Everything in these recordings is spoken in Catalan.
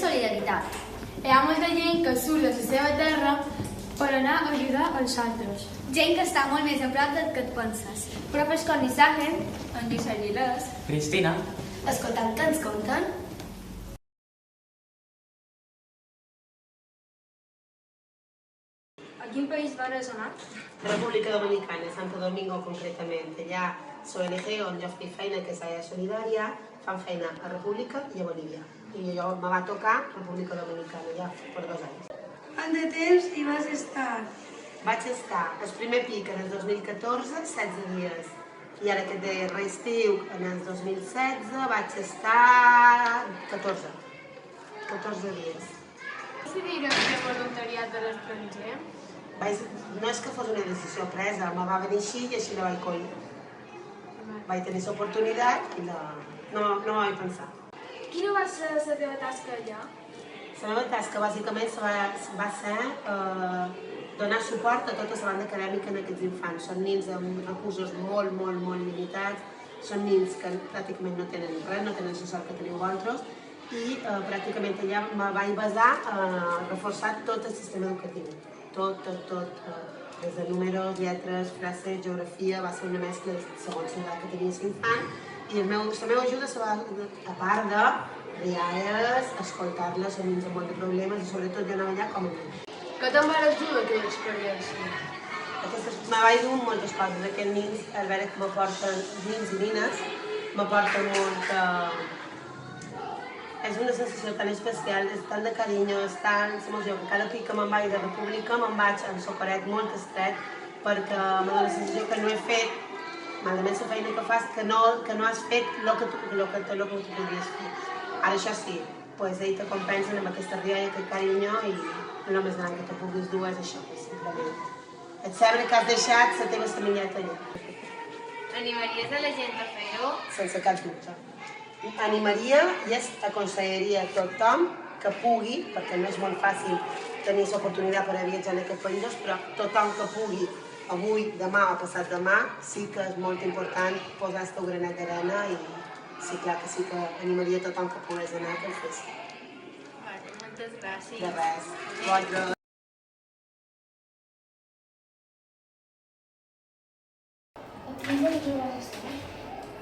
solidaritat. Hi ha molta gent que surt de la seva terra per anar a ajudar els altres. Gent que està molt més a prop del que et penses. Profes com Isagen, en Lluís Aguilés, Cristina, Escoltant que ens conten. a quin país vas anar? República Dominicana, Santo Domingo concretament. Allà l'ONG on jo faig feina, que és Àrea Solidària, fan feina a República i a Bolívia. I jo me va tocar República Dominicana, ja per 2 anys. Quant de temps hi vas estar? Vaig estar, el primer pic en el 2014, 16 dies. I ara aquest darrer estiu, en el 2016, vaig estar 14 dies. Decidir fer voluntariat a l'estranger? No és que fos una decisió presa, me va venir així i així la vaig coll. Vaig tenir l'oportunitat i no m'ho vaig pensar. Quina va ser la teva tasca allà? La meva tasca bàsicament va ser donar suport a tota la banda acadèmica en aquests infants. Són nens amb recursos molt limitats, són nens que pràcticament no tenen res, no tenen la sort que teniu vosaltres, i pràcticament allà me vaig basar a reforçar tot el sistema educatiu. Tot, des de números, lletres, frases, geografia, va ser una mescla segons l'edat que tenia l'infant, i la meva ajuda se va, a part de rialles, escoltar-les, són nens amb molts de problemes, i sobretot jo anava allà com a nen. Què te'n vas dur d'aquella experiència? Me vaig dur moltes coses. Aquests nens, al veure que m'aporten nens i nines, m'aporten molta... És una sensació tan especial, és tan de carinyo, és tan emoció, que cada pic que me'n vaig de República me'n vaig amb socoret molt estret, perquè me dóna la sensació que no he fet, malament la feina que fas, que no has fet el que tu podries fer. Ara això sí, doncs ells te compensen amb aquesta rialla, aquest carinyo, i el més gran que te puguis dur és això, simplement. Et sembla que has deixat la teva semilleta allà. animaries a la gent a fer-ho? Sense cap dubte. Animaria i aconsellaria a tothom que pugui, perquè no és molt fàcil tenir l'oportunitat per a viatjar en aquests països, però tothom que pugui, avui, demà o passat demà, sí que és molt important posar el teu granet d'arena, i sí, clar que sí que animaria a tothom que pogués anar que ho fes. Vale, moltes gràcies. De res. Vosaltres.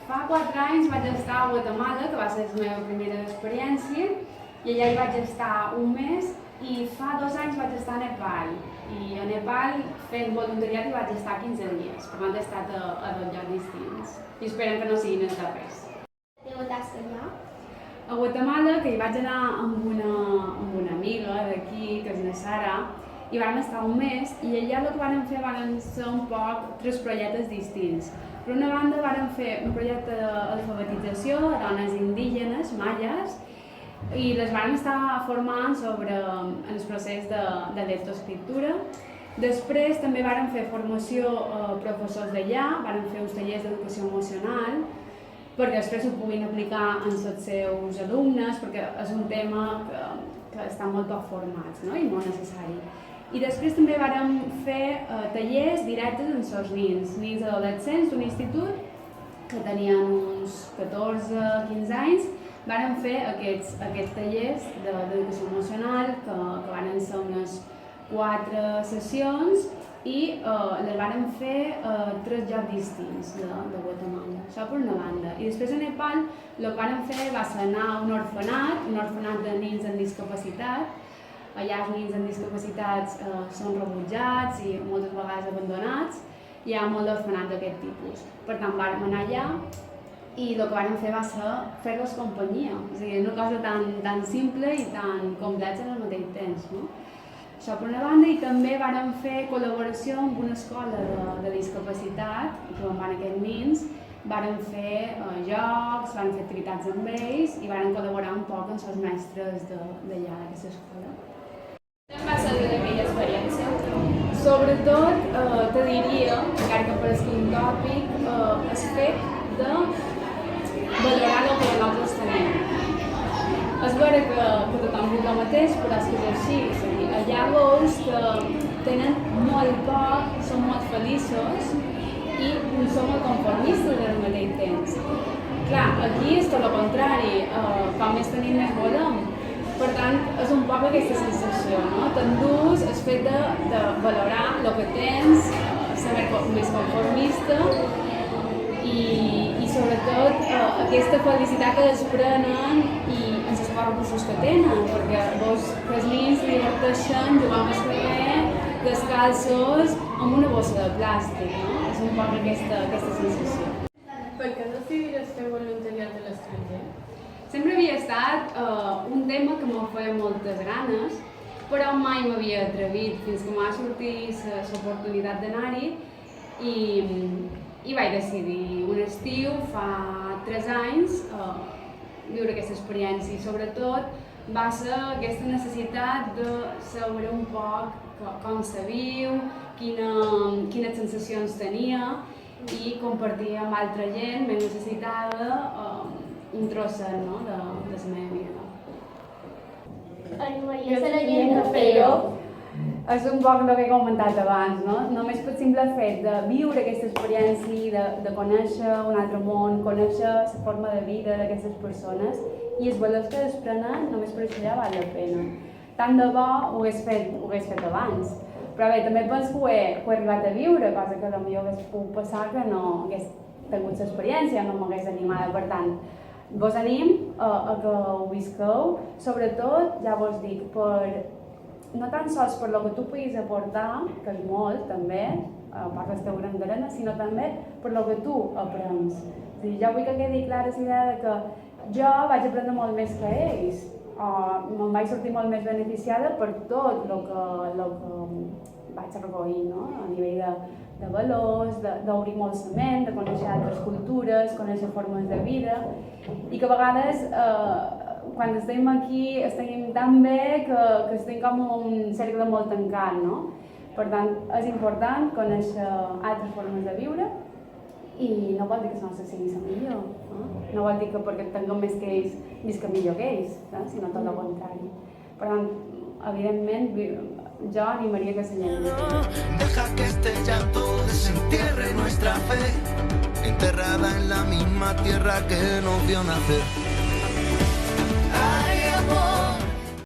Fa 4 anys vaig estar a Guatemala, que va ser la meva primera experiència, i allà hi vaig estar un mes, i fa 2 anys vaig estar a Nepal. I a Nepal, fent voluntariat, hi vaig estar 15 dies, per tant he estat a 2 llocs distints. I esperem que no siguin els darrers. Teva tasca allà? A Guatemala, que hi vaig anar amb una amiga d'aquí, que és la Sara, i vam estar un mes, i allà el que vam fer van ser un poc 3 projectes distints. Per una banda, vam fer un projecte d'alfabetització a dones indígenes, maies, i les vam estar formant sobre el procés de lectoescriptura. Després també vam fer formació a professors d'allà, vam fer uns tallers d'educació emocional, perquè després ho puguin aplicar en els seus alumnes, perquè és un tema que està molt poc formats, no? I molt necessari. I després també vam fer tallers directes amb els nens adolescents d'un institut que tenien uns 14-15 anys. Vam fer aquests tallers d'educació emocional, que van ser unes 4 sessions, i les vam fer a 3 llocs distints de Guatemala. Això per una banda. I després a Nepal el que vam fer va ser anar a un orfenat de nens amb discapacitat. Allà els nens amb discapacitats són rebutjats i moltes vegades abandonats. Hi ha molt d'orfenat d'aquest tipus. Per tant, vam anar allà i el que vam fer va ser fer-los companyia. És a dir, una cosa tan simple i tan complexa al mateix temps. Això per una banda, i també vam fer col·laboració amb una escola de discapacitat, on van aquests nens, vam fer jocs, vam fer activitats amb ells i vam col·laborar un poc amb els mestres d'allà, d'aquesta escola. Què va ser d'aquella experiència? Sobretot, te diria, encara que pareixi un tòpic, el fet de valorar el que nosaltres tenim. És vera que tothom diu el mateix, però és que és així. És a dir, allà veus que tenen molt poc, són molt feliços i són molt conformistes al mateix temps. Clar, aquí és tot el contrari, com més tenim més volem. Per tant, és un poc aquesta sensació, no? T'endús el fet de valorar el que tens, ser més conformista i sobretot aquesta felicitat que desprenen i els esforços que tenen, perquè vos que els nens es diverteixen jugant al carrer descalços amb una bossa de plàstic, no? És un poc aquesta sensació. Per què decidiràs fer voluntariat a l'estranger? Sempre havia estat un tema que m'ho feia moltes ganes, però mai m'havia atrevit fins que m'ha sortit l'oportunitat d'anar-hi i vaig decidir un estiu fa 3 anys viure aquesta experiència i sobretot va ser aquesta necessitat de saber un poc com se viu, quines sensacions tenia i compartir amb altra gent més necessitada un trosset, no, de la meva vida. Animaries a la gent a fer-ho? És un poc el que he comentat abans, no? Només per simple fet de viure aquesta experiència, de conèixer un altre món, conèixer la forma de vida d'aquestes persones i els valors que desprenen, només per això ja val la pena. Tant de bo ho hagués fet abans, però bé, també penso que ho he arribat a viure, cosa que potser hagués pogut passar que no hagués tingut l'experiència, no m'hagués animada, per tant, vos anim a que ho visqueu, sobretot, ja vos dic, no tan sols per el que tu puguis aportar, que és molt també, a part del teu gran d'arena, sinó també per el que tu aprens. És a dir, jo vull que quedi clara la idea de que jo vaig aprendre molt més que ells, me'n vaig sortir molt més beneficiada per tot el que vaig recollir, no? A nivell de valors, d'obrir molt la ment, de conèixer altres cultures, conèixer formes de vida, i que a vegades quan estem aquí estem tan bé que estem com un cercle molt tancat, no? Per tant, és important conèixer altres formes de viure i no vol dir que la nostra sigui la millor, no vol dir que perquè tinguem més que ells visca millor que ells, sinó tot el contrari. Per tant, evidentment, yo animaría que se llame. Deja que este llanto desentierre nuestra fe, enterrada en la misma tierra que nos vio nacer. Ay, amor.